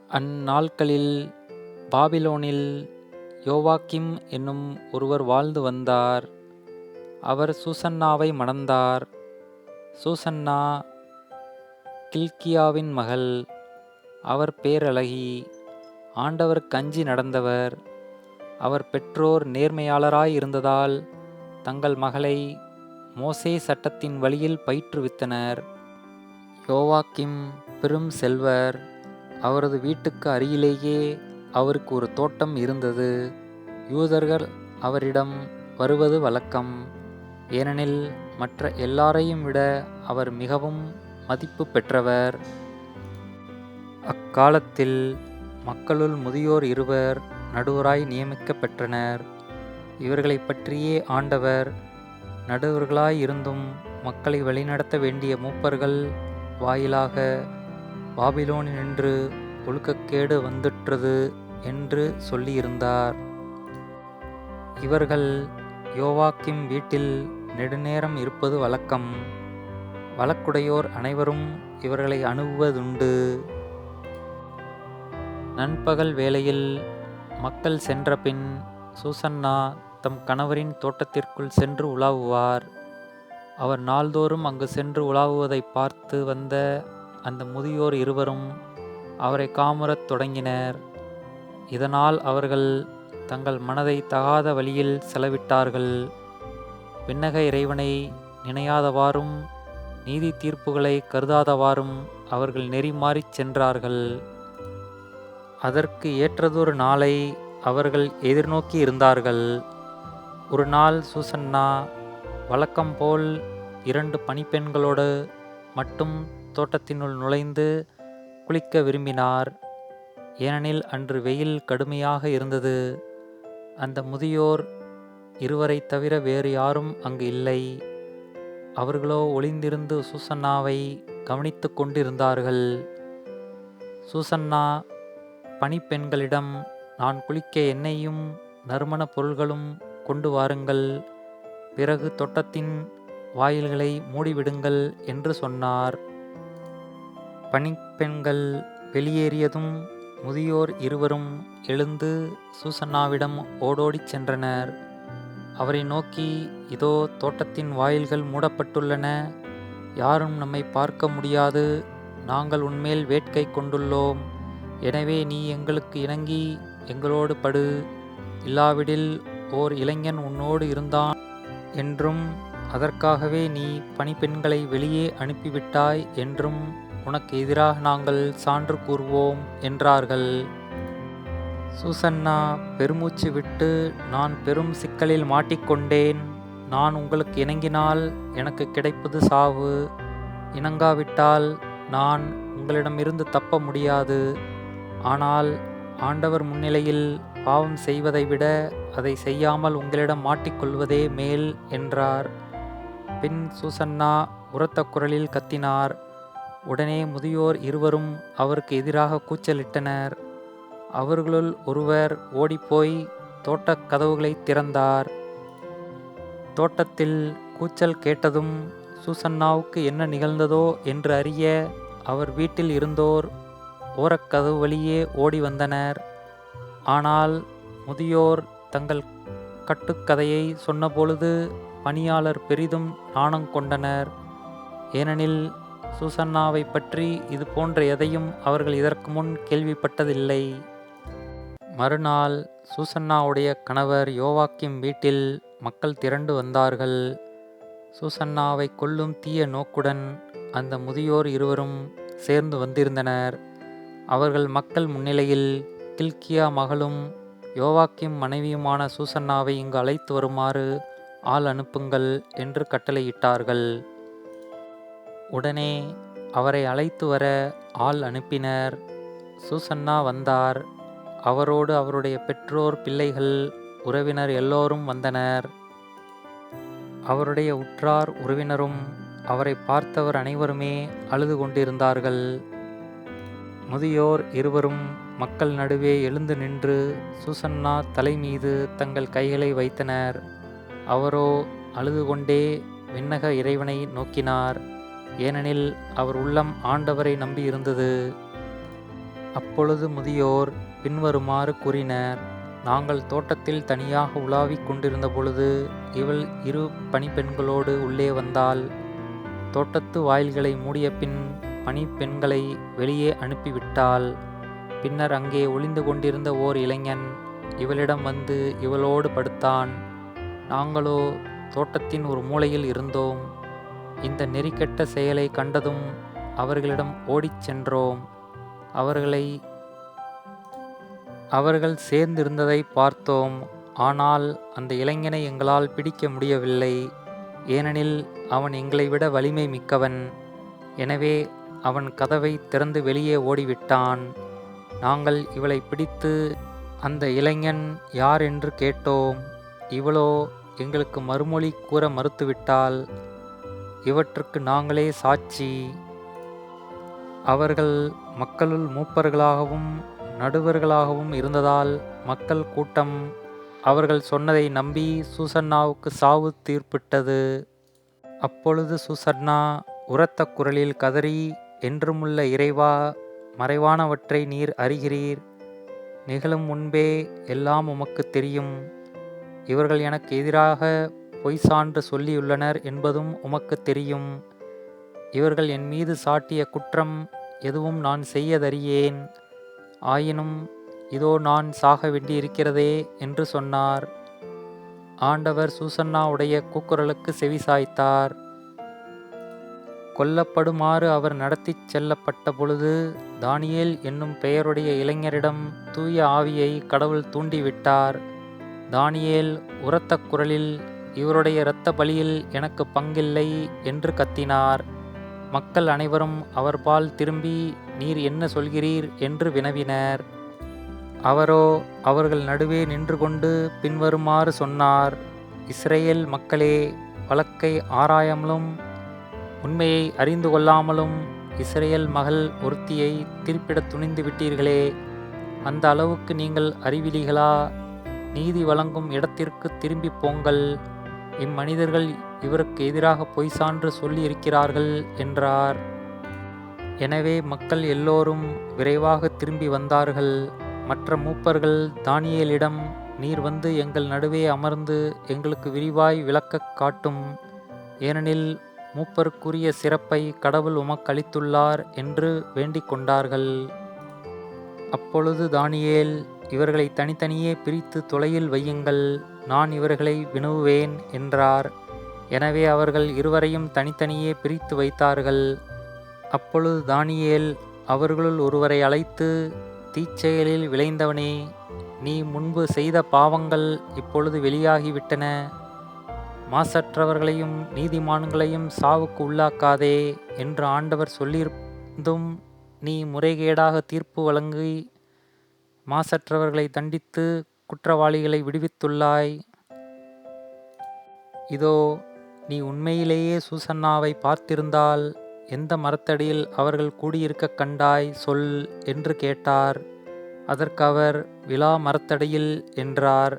அந்நாட்களில் பாபிலோனில் யோவாக்கிம் என்னும் ஒருவர் வாழ்ந்து வந்தார். அவர் சூசன்னாவை மணந்தார். சூசன்னா கில்க்கியாவின் மகள். அவர் பேரழகி, ஆண்டவருக்கு அஞ்சி நடந்தவர். அவர் பெற்றோர் நேர்மையாளராய் இருந்ததால் தங்கள் மகளை மோசே சட்டத்தின் வழியில் பயிற்றுவித்தனர். யோவாக்கிம் பெரும் செல்வர். அவரது வீட்டுக்கு அருகிலேயே அவருக்கு ஒரு தோட்டம் இருந்தது. யூதர்கள் அவரிடம் வருவது வழக்கம். ஏனெனில் மற்ற எல்லாரையும் விட அவர் மிகவும் மதிப்பு பெற்றவர். அக்காலத்தில் மக்களுள் முதியோர் இருவர் நடுவராய் நியமிக்கப் பெற்றனர். இவர்களைப் பற்றியே ஆண்டவர், நடுவர்களாய் இருந்தும் மக்களை வழிநடத்த வேண்டிய மூப்பர்கள் வாயிலாக பாபிலோனினின்று ஒழுக்கக்கேடு வந்துற்றது என்று சொல்லியிருந்தார். இவர்கள் யோவாக்கிம் வீட்டில் நெடுநேரம் இருப்பது வழக்கம். வழக்குடையோர் அனைவரும் இவர்களை அணுகுவதுண்டு. நண்பகல் வேளையில் மக்கள் சென்றபின் சூசன்னா தம் கணவரின் தோட்டத்திற்குள் சென்று உலாவுவார். அவர் நாள்தோறும் அங்கு சென்று உலாவுவதைப் பார்த்து வந்த அந்த முதியோர் இருவரும் அவரை காமுறத் தொடங்கினர். இதனால் அவர்கள் தங்கள் மனதை தகாத வழியில் செலவிட்டார்கள். விண்ணக இறைவனை நினையாதவாறும் நீதி தீர்ப்புகளை கருதாதவாறும் அவர்கள் நெறி மாறிச் சென்றார்கள். அதற்கு ஏற்றதொரு நாளை அவர்கள் எதிர்நோக்கி இருந்தார்கள். ஒரு நாள் சூசன்னா வழக்கம்போல் 2 பணிப்பெண்களோடு மட்டும் தோட்டத்தினுள் நுழைந்து குளிக்க விரும்பினார். ஏனெனில் அன்று வெயில் கடுமையாக இருந்தது. அந்த முதியோர் இருவரைத் தவிர வேறு யாரும் அங்கு இல்லை. அவர்களோ ஒளிந்திருந்து சூசன்னாவை கவனித்து கொண்டிருந்தார்கள். சூசன்னா பணிப்பெண்களிடம், நான் குளிக்க எண்ணெயும் நறுமண பொருள்களும் கொண்டு வாருங்கள், பிறகு தோட்டத்தின் வாயில்களை மூடிவிடுங்கள் என்று சொன்னார். பணிப்பெண்கள் வெளியேறியதும் முதியோர் இருவரும் எழுந்து சூசன்னாவிடம் ஓடோடிச் சென்றனர். அவரை நோக்கி, இதோ தோட்டத்தின் வாயில்கள் மூடப்பட்டுள்ளன, யாரும் நம்மை பார்க்க முடியாது, நாங்கள் உன்மேல் வேட்கை கொண்டுள்ளோம். எனவே நீ எங்களுக்கு இணங்கி எங்களோடு படு, இல்லாவிடில் ஓர் இளைஞன் உன்னோடு இருந்தான் என்றும் அதற்காகவே நீ பணிப்பெண்களை வெளியே அனுப்பிவிட்டாய் என்றும் உனக்கு எதிராக நாங்கள் சான்று கூறுவோம் என்றார்கள். சூசன்னா பெருமூச்சு விட்டு, நான் பெரும் சிக்கலில் மாட்டிக்கொண்டேன். நான் உங்களுக்கு இணங்கினால் எனக்கு கிடைப்பது சாவு, இணங்காவிட்டால் நான் உங்களிடமிருந்து தப்ப முடியாது. ஆனால் ஆண்டவர் முன்னிலையில் பாவம் செய்வதை விட அதை செய்யாமல் உங்களிடம் மாட்டிக்கொள்வதே மேல் என்றார். பின் சூசன்னா உரத்த குரலில் கத்தினார். உடனே முதியோர் இருவரும் அவருக்கு எதிராக கூச்சலிட்டனர். அவர்களுள் ஒருவர் ஓடிப்போய் தோட்டக் கதவுகளை திறந்தார். தோட்டத்தில் கூச்சல் கேட்டதும் சூசன்னாவுக்கு என்ன நிகழ்ந்ததோ என்று அறிய அவர் வீட்டில் இருந்தோர் ஓரக்கதவு வழியே ஓடி வந்தனர். ஆனால் முதியோர் தங்கள் கட்டுக்கதையை சொன்னபொழுது பணியாளர் பெரிதும் நாணம் கொண்டனர். ஏனெனில் சூசன்னாவை பற்றி இது போன்ற எதையும் அவர்கள் இதற்கு முன் கேள்விப்பட்டதில்லை. மறுநாள் சூசன்னாவுடைய கணவர் யோவாக்கிம் வீட்டில் மக்கள் திரண்டு வந்தார்கள். சூசன்னாவை கொல்லும் தீய நோக்குடன் அந்த முதியோர் இருவரும் சேர்ந்து வந்திருந்தனர். அவர்கள் மக்கள் முன்னிலையில் கில்க்கியா மகளும் யோவாக்கிம் மனைவியுமான சூசன்னாவை இங்கு அழைத்து வருமாறு ஆள் அனுப்புங்கள் என்று கட்டளையிட்டார்கள். உடனே அவரை அழைத்து வர ஆள் அனுப்பினர். சூசன்னா வந்தார். அவரோடு அவருடைய பெற்றோர், பிள்ளைகள், உறவினர் எல்லோரும் வந்தனர். அவருடைய உற்றார் உறவினரும் அவரை பார்த்தவர் அனைவருமே அழுது கொண்டிருந்தார்கள். முதியோர் இருவரும் மக்கள் நடுவே எழுந்து நின்று சூசன்னா தலை மீது தங்கள் கைகளை வைத்தனர். அவரோ அழுது கொண்டே விண்ணக இறைவனை நோக்கினார். ஏனெனில் அவர் உள்ளம் ஆண்டவரை நம்பியிருந்தது. அப்பொழுது முதியோர் பின்வருமாறு கூறினர். நாங்கள் தோட்டத்தில் தனியாக உலாவிக் கொண்டிருந்த பொழுது இவள் 2 பணிப்பெண்களோடு உள்ளே வந்தாள். தோட்டத்து வாயில்களை மூடிய பின் பணிப்பெண்களை வெளியே அனுப்பிவிட்டாள். பின்னர் அங்கே ஒளிந்து கொண்டிருந்த ஓர் இளைஞன் இவளிடம் வந்து இவளோடு படுத்தான். நாங்களோ தோட்டத்தின் ஒரு மூலையில் இருந்தோம். இந்த நெறிகெட்ட செயலை கண்டதும் அவர்களிடம் ஓடிச் சென்றோம். அவர்கள் சேர்ந்திருந்ததை பார்த்தோம். ஆனால் அந்த இளைஞனை எங்களால் பிடிக்க முடியவில்லை. ஏனெனில் அவன் எங்களை விட வலிமை மிக்கவன். எனவே அவன் கதவை திறந்து வெளியே ஓடிவிட்டான். நாங்கள் இவளை பிடித்து அந்த இளைஞன் யார் என்று கேட்டோம். இவளோ எங்களுக்கு மறுமொழி கூற மறுத்துவிட்டாள். இவற்றுக்கு நாங்களே சாட்சி. அவர்கள் மக்களுள் மூப்பர்களாகவும் நடுவர்களாகவும் இருந்ததால் மக்கள் கூட்டம் அவர்கள் சொன்னதை நம்பி சூசன்னாவுக்கு சாவு தீர்ப்பிட்டது. அப்பொழுது சூசன்னா உரத்த குரலில் கதறி, என்றுமுள்ள இறைவா, மறைவானவற்றை நீர் அறிகிறீர். நிகழும் முன்பே எல்லாம் உமக்கு தெரியும். இவர்கள் எனக்கு எதிராக பொய் சான்று சொல்லியுள்ளனர் என்பதும் உமக்கு தெரியும். இவர்கள் என் மீது சாட்டிய குற்றம் எதுவும் நான் செய்யதறியேன். ஆயினும் இதோ நான் சாக வேண்டியிருக்கிறதே என்று சொன்னார். ஆண்டவர் சூசன்னாவுடைய கூக்குரலுக்கு செவிசாய்த்தார். கொல்லப்படுமாறு அவர் நடத்திச் செல்லப்பட்ட பொழுது தானியேல் என்னும் பெயருடைய இளைஞரிடம் தூய ஆவியை கடவுள் தூண்டிவிட்டார். தானியேல் உரத்த குரலில், இவருடைய இரத்த பலியில் எனக்கு பங்கில்லை என்று கத்தினார். மக்கள் அனைவரும் அவர்பால் திரும்பி, நீர் என்ன சொல்கிறீர் என்று வினவினர். அவரோ அவர்கள் நடுவே நின்று கொண்டு பின்வருமாறு சொன்னார். இஸ்ரேல் மக்களே, வழக்கை ஆராயாமலும் உண்மையை அறிந்து கொள்ளாமலும் இஸ்ரேல் மகள் ஒருத்தியை திருப்பிடத் துணிந்து விட்டீர்களே. அந்த அளவுக்கு நீங்கள் அறிவிலிகளா? நீதி வழங்கும் இடத்திற்கு திரும்பி போங்கள். இம்மனிதர்கள் இவருக்கு எதிராக பொய் சான்று சொல்லி இருக்கிறார்கள் என்றார். எனவே மக்கள் எல்லோரும் விரைவாக திரும்பி வந்தார்கள். மற்ற மூப்பர்கள் தானியேலிடம், நீர் வந்து எங்கள் நடுவே அமர்ந்து எங்களுக்கு விரிவாய் விளக்கக் காட்டும். ஏனெனில் மூப்பருக்குரிய சிறப்பை கடவுள் உமக்களித்துள்ளார் என்று வேண்டிக் கொண்டார்கள். அப்பொழுது தானியேல், இவர்களை தனித்தனியே பிரித்து தொலையில் வையுங்கள், நான் இவர்களை வினவுவேன் என்றார். எனவே அவர்கள் இருவரையும் தனித்தனியே பிரித்து வைத்தார்கள். அப்பொழுது தானியேல் அவர்களுள் ஒருவரை அழைத்து, தீச்செயலில் விளைந்தவனே, நீ முன்பு செய்த பாவங்கள் இப்பொழுது வெளியாகிவிட்டன. மாசற்றவர்களையும் நீதிமான்களையும் சாவுக்கு உள்ளாக்காதே என்று ஆண்டவர் சொல்லியிருந்தும் நீ முறைகேடாக தீர்ப்பு வழங்கி மாசற்றவர்களை தண்டித்து குற்றவாளிகளை விடுவித்துள்ளாய். இதோ, நீ உண்மையிலேயே சூசன்னாவை பார்த்திருந்தால் எந்த மரத்தடியில் அவர்கள் கூடியிருக்க கண்டாய் சொல் என்று கேட்டார். அதற்கு அவர், விலா மரத்தடியில் என்றார்.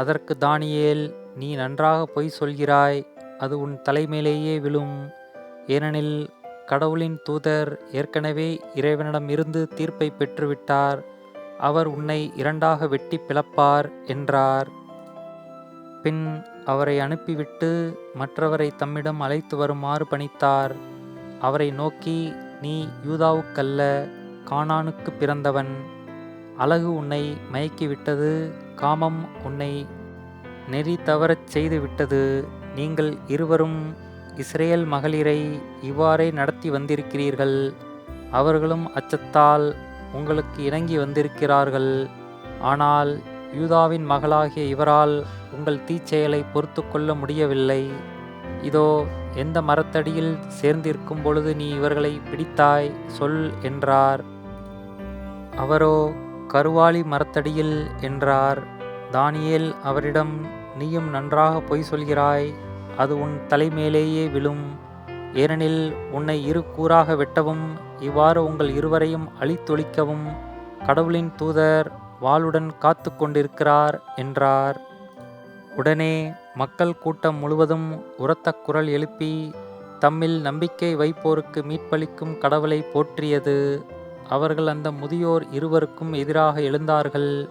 அதற்கு தானியேல், நீ நன்றாக பொய் சொல்கிறாய். அது உன் தலைமேலேயே விழும். ஏனெனில் கடவுளின் தூதர் ஏற்கனவே இறைவனிடமிருந்து தீர்ப்பை பெற்றுவிட்டார். அவர் உன்னை 2ஆக வெட்டி பிளப்பார் என்றார். பின் அவரை அனுப்பிவிட்டு மற்றவரை தம்மிடம் அழைத்து வருமாறு பணித்தார். அவரை நோக்கி, நீ யூதாவுக்கல்ல, கானானுக்கு பிறந்தவன். அழகு உன்னை மயக்கிவிட்டது, காமம் உன்னை நெறி தவறச் செய்து விட்டது. நீங்கள் இருவரும் இஸ்ரேல் மகளிரை இவ்வாறே நடத்தி வந்திருக்கிறீர்கள். அவர்களும் அச்சத்தால் உங்களுக்கு இணங்கி வந்திருக்கிறார்கள். ஆனால் யூதாவின் மகளாகிய இவரால் உங்கள் தீச்செயலை பொறுத்து கொள்ள முடியவில்லை. இதோ, எந்த மரத்தடியில் சேர்ந்திருக்கும் பொழுது நீ இவர்களை பிடித்தாய் சொல் என்றார். அவரோ, கருவாலி மரத்தடியில் என்றார். தானியேல் அவரிடம், நீயும் நன்றாக பொய் சொல்கிறாய். அது உன் தலைமேலேயே விழும். ஏனெனில் உன்னை 2 கூறாக வெட்டவும் இவ்வாறு உங்கள் இருவரையும் அழித்தொழிக்கவும் கடவுளின் தூதர் வாளுடன் காத்து கொண்டிருக்கிறார் என்றார். உடனே மக்கள் கூட்டம் முழுவதும் உரத்த குரல் எழுப்பி தம்மில் நம்பிக்கை வைப்போருக்கு மீட்பளிக்கும் கடவுளை போற்றியது. அவர்கள் அந்த முதியோர் இருவருக்கும் எதிராக எழுந்தார்கள்.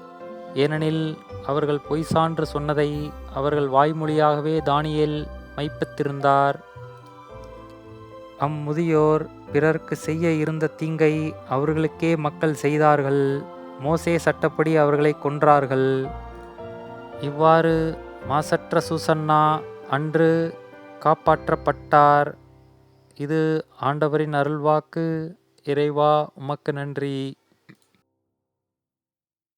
ஏனெனில் அவர்கள் பொய் சான்று சொன்னதை அவர்கள் வாய்மொழியாகவே தானியேல் மெய்ப்பித்திருந்தார். அம்முதியோர் பிறர்க்கு செய்ய இருந்த தீங்கை அவர்களுக்கே மக்கள் செய்தார்கள். மோசே சட்டப்படி அவர்களை கொன்றார்கள். இவ்வாறு மாசற்ற சூசன்னா அன்று காப்பாற்றப்பட்டார். இது ஆண்டவரின் அருள்வாக்கு. இறைவா, உமக்கு நன்றி.